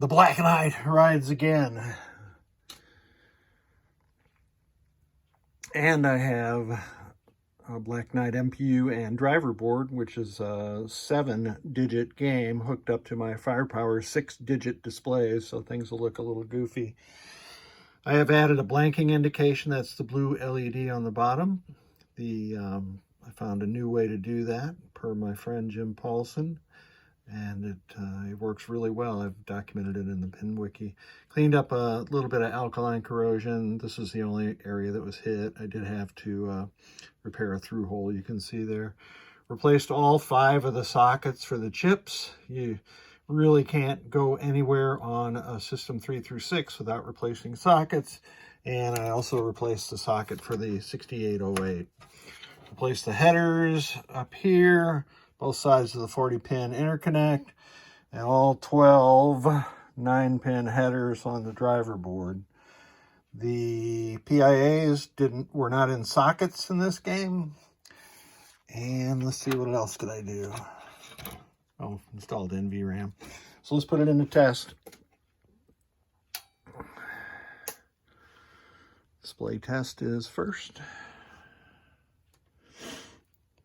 The Black Knight rides again. And I have a Black Knight MPU and driver board, which is a 7-digit game hooked up to my Firepower 6-digit displays, so things will look a little goofy. I have added a blanking indication. That's the blue LED on the bottom. I found a new way to do that per my friend Jim Paulson, and it works really well. I've documented it in the pin wiki. Cleaned up a little bit of alkaline corrosion. This is the only area that was hit. I did have to repair a through hole, you can see there. Replaced all 5 of the sockets for the chips. You really can't go anywhere on a system 3 through 6 without replacing sockets. And I also replaced the socket for the 6808. Replaced the headers up here, both sides of the 40-pin interconnect, and all 12 9-pin headers on the driver board. The PIAs were not in sockets in this game. And let's see, what else did I do? Oh, installed NVRAM. So let's put it into test. Display test is first.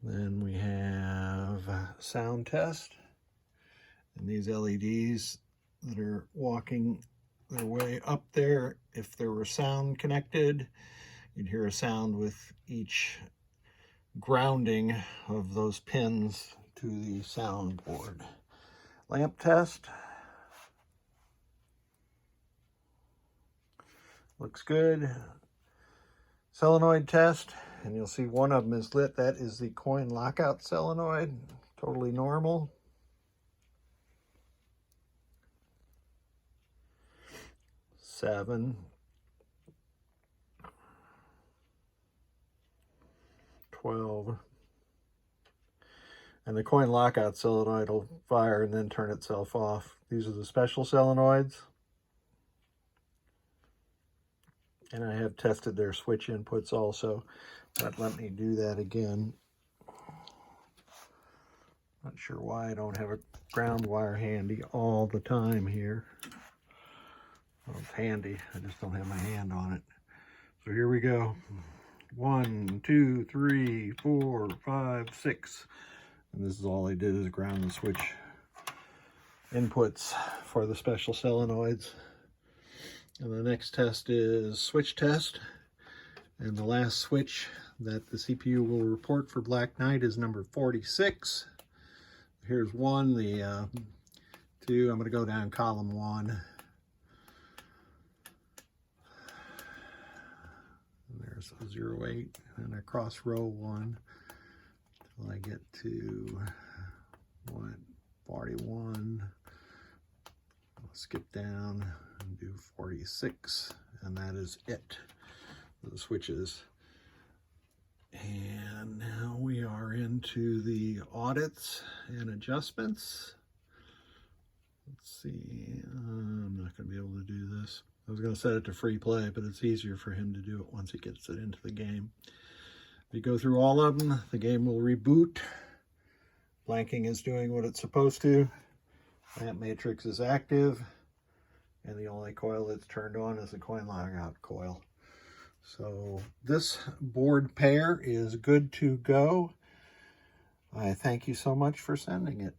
Then we have sound test. And these LEDs that are walking their way up there, if there were sound connected, you'd hear a sound with each grounding of those pins to the soundboard. Lamp test. Looks good. Solenoid test, and you'll see one of them is lit. That is the coin lockout solenoid, totally normal. Seven. 12. And the coin lockout solenoid will fire and then turn itself off. These are the special solenoids. And I have tested their switch inputs also, but let me do that again. Not sure why I don't have a ground wire handy all the time here. Well, it's handy, I just don't have my hand on it. So here we go. 1, 2, 3, 4, 5, 6. And this is all I did, is ground the switch inputs for the special solenoids. And the next test is switch test. And the last switch that the CPU will report for Black Knight is number 46. Here's 1, the 2, I'm going to go down column 1. And there's a 08 and across row 1 until I get to 41. I'll skip down and do 46, and that is it for the switches. And now we are into the audits and adjustments. Let's see, I'm not going to be able to do this. I was going to set it to free play, but it's easier for him to do it once he gets it into the game. If you go through all of them, the game will reboot. Blanking is doing what it's supposed to. Lamp matrix is active. And the only coil that's turned on is the coin lockout coil. So this board pair is good to go. I thank you so much for sending it.